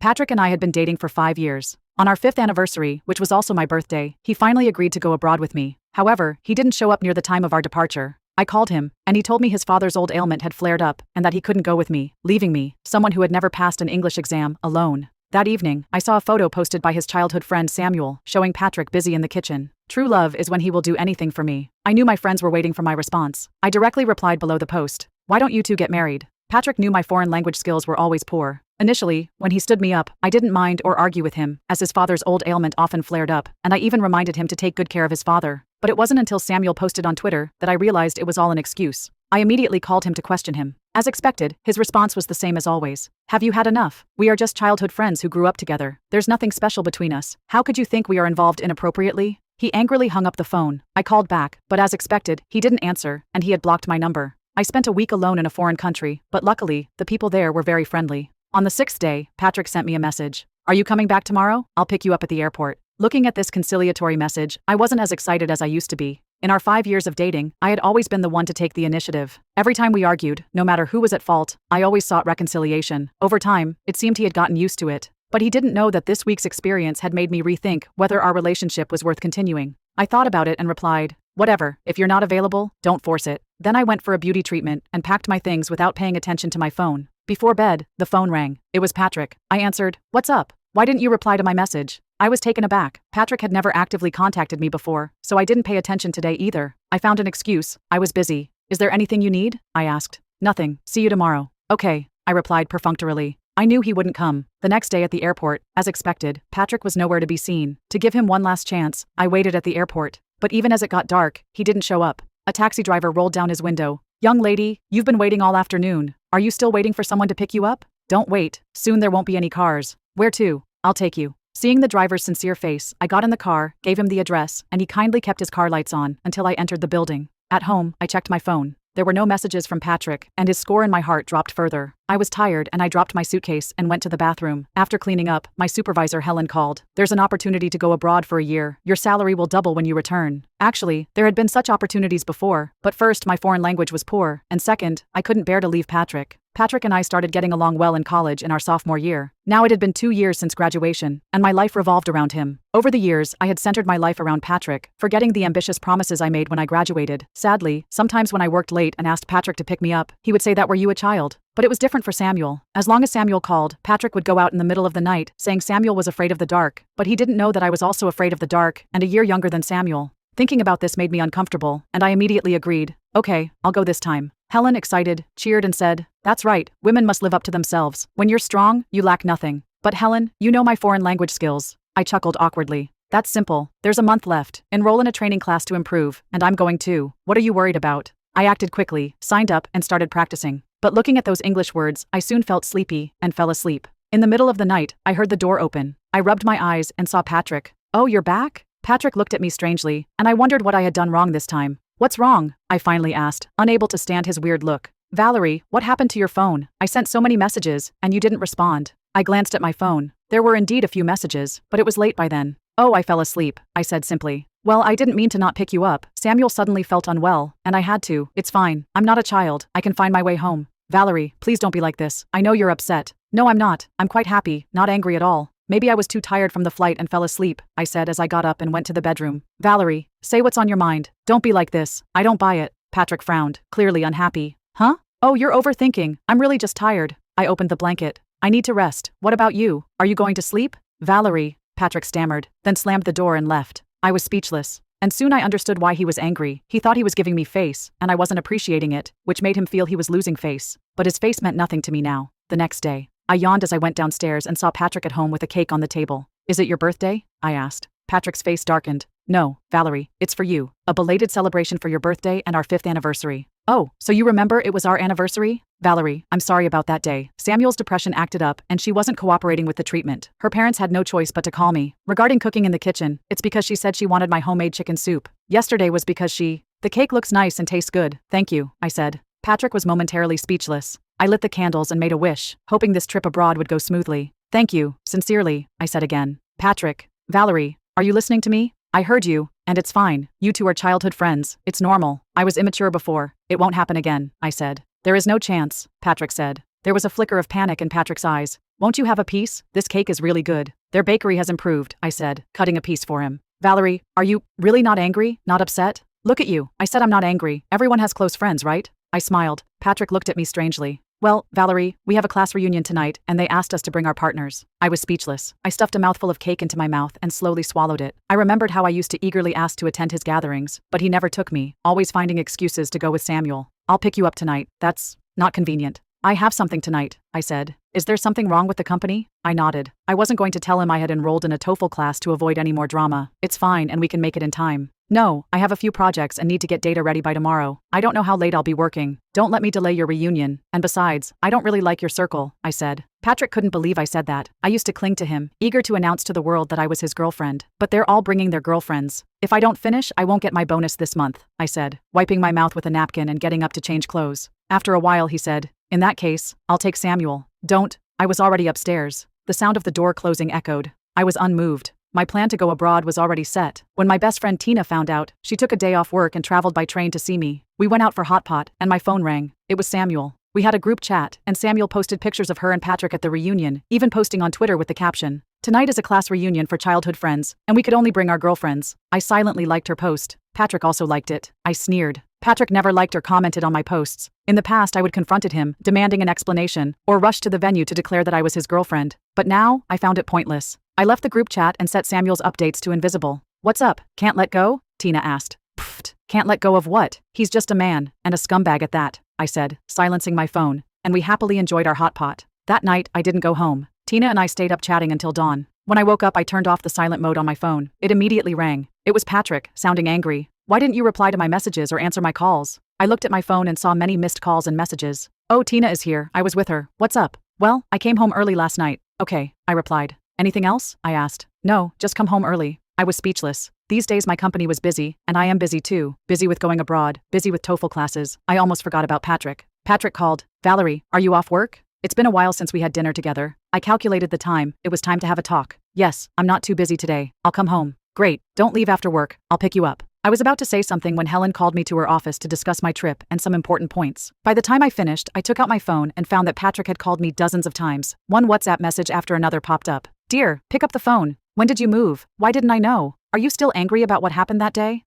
Patrick and I had been dating for 5 years. On our 5th anniversary, which was also my birthday, he finally agreed to go abroad with me. However, he didn't show up near the time of our departure. I called him, and he told me his father's old ailment had flared up and that he couldn't go with me, leaving me, someone who had never passed an English exam, alone. That evening, I saw a photo posted by his childhood friend Samuel, showing Patrick busy in the kitchen. True love is when he will do anything for me. I knew my friends were waiting for my response. I directly replied below the post. Why don't you two get married? Patrick knew my foreign language skills were always poor. Initially, when he stood me up, I didn't mind or argue with him, as his father's old ailment often flared up, and I even reminded him to take good care of his father. But it wasn't until Samuel posted on Twitter that I realized it was all an excuse. I immediately called him to question him. As expected, his response was the same as always. Have you had enough? We are just childhood friends who grew up together. There's nothing special between us. How could you think we are involved inappropriately? He angrily hung up the phone. I called back, but as expected, he didn't answer, and he had blocked my number. I spent a week alone in a foreign country, but luckily, the people there were very friendly. On the 6th day, Patrick sent me a message. Are you coming back tomorrow? I'll pick you up at the airport. Looking at this conciliatory message, I wasn't as excited as I used to be. In our 5 years of dating, I had always been the one to take the initiative. Every time we argued, no matter who was at fault, I always sought reconciliation. Over time, it seemed he had gotten used to it. But he didn't know that this week's experience had made me rethink whether our relationship was worth continuing. I thought about it and replied, whatever, if you're not available, don't force it. Then I went for a beauty treatment and packed my things without paying attention to my phone. Before bed, the phone rang. It was Patrick. I answered, what's up? Why didn't you reply to my message? I was taken aback. Patrick had never actively contacted me before, so I didn't pay attention today either. I found an excuse. I was busy. Is there anything you need? I asked. Nothing. See you tomorrow. Okay, I replied perfunctorily. I knew he wouldn't come. The next day at the airport, as expected, Patrick was nowhere to be seen. To give him one last chance, I waited at the airport. But even as it got dark, he didn't show up. A taxi driver rolled down his window. Young lady, you've been waiting all afternoon. Are you still waiting for someone to pick you up? Don't wait. Soon there won't be any cars. Where to? I'll take you. Seeing the driver's sincere face, I got in the car, gave him the address, and he kindly kept his car lights on until I entered the building. At home, I checked my phone. There were no messages from Patrick, and his score in my heart dropped further. I was tired and I dropped my suitcase and went to the bathroom. After cleaning up, my supervisor Helen called. There's an opportunity to go abroad for a year. Your salary will double when you return. Actually, there had been such opportunities before, but first, my foreign language was poor, and second, I couldn't bear to leave Patrick. Patrick and I started getting along well in college in our sophomore year. Now it had been 2 years since graduation, and my life revolved around him. Over the years, I had centered my life around Patrick, forgetting the ambitious promises I made when I graduated. Sadly, sometimes when I worked late and asked Patrick to pick me up, he would say that were you a child? But it was different for Samuel. As long as Samuel called, Patrick would go out in the middle of the night, saying Samuel was afraid of the dark, but he didn't know that I was also afraid of the dark, and a year younger than Samuel. Thinking about this made me uncomfortable, and I immediately agreed. Okay, I'll go this time. Helen, excited, cheered and said, that's right, women must live up to themselves. When you're strong, you lack nothing. But Helen, you know my foreign language skills. I chuckled awkwardly. That's simple. There's a month left. Enroll in a training class to improve, and I'm going too. What are you worried about? I acted quickly, signed up, and started practicing. But looking at those English words, I soon felt sleepy and fell asleep. In the middle of the night, I heard the door open. I rubbed my eyes and saw Patrick. Oh, you're back? Patrick looked at me strangely, and I wondered what I had done wrong this time. What's wrong? I finally asked, unable to stand his weird look. Valerie, what happened to your phone? I sent so many messages, and you didn't respond. I glanced at my phone. There were indeed a few messages, but it was late by then. Oh, I fell asleep, I said simply. Well, I didn't mean to not pick you up. Samuel suddenly felt unwell, and I had to. It's fine. I'm not a child. I can find my way home. Valerie, please don't be like this. I know you're upset. No, I'm not. I'm quite happy, not angry at all. Maybe I was too tired from the flight and fell asleep, I said as I got up and went to the bedroom. Valerie, say what's on your mind. Don't be like this. I don't buy it. Patrick frowned, clearly unhappy. Huh? Oh, you're overthinking. I'm really just tired. I opened the blanket. I need to rest. What about you? Are you going to sleep? Valerie, Patrick stammered, then slammed the door and left. I was speechless. And soon I understood why he was angry. He thought he was giving me face, and I wasn't appreciating it, which made him feel he was losing face. But his face meant nothing to me now. The next day, I yawned as I went downstairs and saw Patrick at home with a cake on the table. Is it your birthday? I asked. Patrick's face darkened. No, Valerie, it's for you. A belated celebration for your birthday and our 5th anniversary. Oh, so you remember it was our anniversary? Valerie, I'm sorry about that day. Samuel's depression acted up, and she wasn't cooperating with the treatment. Her parents had no choice but to call me. Regarding cooking in the kitchen, it's because she said she wanted my homemade chicken soup. Yesterday was because the cake looks nice and tastes good. Thank you, I said. Patrick was momentarily speechless. I lit the candles and made a wish, hoping this trip abroad would go smoothly. Thank you, sincerely, I said again. Patrick, Valerie, are you listening to me? I heard you, and it's fine. You two are childhood friends. It's normal. I was immature before. It won't happen again, I said. There is no chance, Patrick said. There was a flicker of panic in Patrick's eyes. Won't you have a piece? This cake is really good. Their bakery has improved, I said, cutting a piece for him. Valerie, are you really not angry? Not upset? Look at you. I said I'm not angry. Everyone has close friends, right? I smiled. Patrick looked at me strangely. Well, Valerie, we have a class reunion tonight, and they asked us to bring our partners. I was speechless. I stuffed a mouthful of cake into my mouth and slowly swallowed it. I remembered how I used to eagerly ask to attend his gatherings, but he never took me, always finding excuses to go with Samuel. I'll pick you up tonight. That's not convenient. I have something tonight, I said. Is there something wrong with the company? I nodded. I wasn't going to tell him I had enrolled in a TOEFL class to avoid any more drama. It's fine and we can make it in time. No, I have a few projects and need to get data ready by tomorrow. I don't know how late I'll be working. Don't let me delay your reunion. And besides, I don't really like your circle, I said. Patrick couldn't believe I said that. I used to cling to him, eager to announce to the world that I was his girlfriend. But they're all bringing their girlfriends. If I don't finish, I won't get my bonus this month, I said, wiping my mouth with a napkin and getting up to change clothes. After a while, he said, in that case, I'll take Samuel. Don't. I was already upstairs. The sound of the door closing echoed. I was unmoved. My plan to go abroad was already set. When my best friend Tina found out, she took a day off work and traveled by train to see me. We went out for hot pot, and my phone rang. It was Samuel. We had a group chat, and Samuel posted pictures of her and Patrick at the reunion, even posting on Twitter with the caption, "Tonight is a class reunion for childhood friends, and we could only bring our girlfriends." I silently liked her post. Patrick also liked it. I sneered. Patrick never liked or commented on my posts. In the past, I would confronted him, demanding an explanation, or rush to the venue to declare that I was his girlfriend. But now, I found it pointless. I left the group chat and set Samuel's updates to invisible. What's up? Can't let go? Tina asked. Pfft, can't let go of what? He's just a man, and a scumbag at that, I said, silencing my phone, and we happily enjoyed our hot pot. That night, I didn't go home. Tina and I stayed up chatting until dawn. When I woke up, I turned off the silent mode on my phone. It immediately rang. It was Patrick, sounding angry. Why didn't you reply to my messages or answer my calls? I looked at my phone and saw many missed calls and messages. Oh, Tina is here. I was with her. What's up? Well, I came home early last night. Okay, I replied. Anything else? I asked. No, just come home early. I was speechless. These days my company was busy, and I am busy too. Busy with going abroad, busy with TOEFL classes. I almost forgot about Patrick. Patrick called. Valerie, are you off work? It's been a while since we had dinner together. I calculated the time. It was time to have a talk. Yes, I'm not too busy today. I'll come home. Great, don't leave after work. I'll pick you up. I was about to say something when Helen called me to her office to discuss my trip and some important points. By the time I finished, I took out my phone and found that Patrick had called me dozens of times. One WhatsApp message after another popped up. Dear, pick up the phone. When did you move? Why didn't I know? Are you still angry about what happened that day?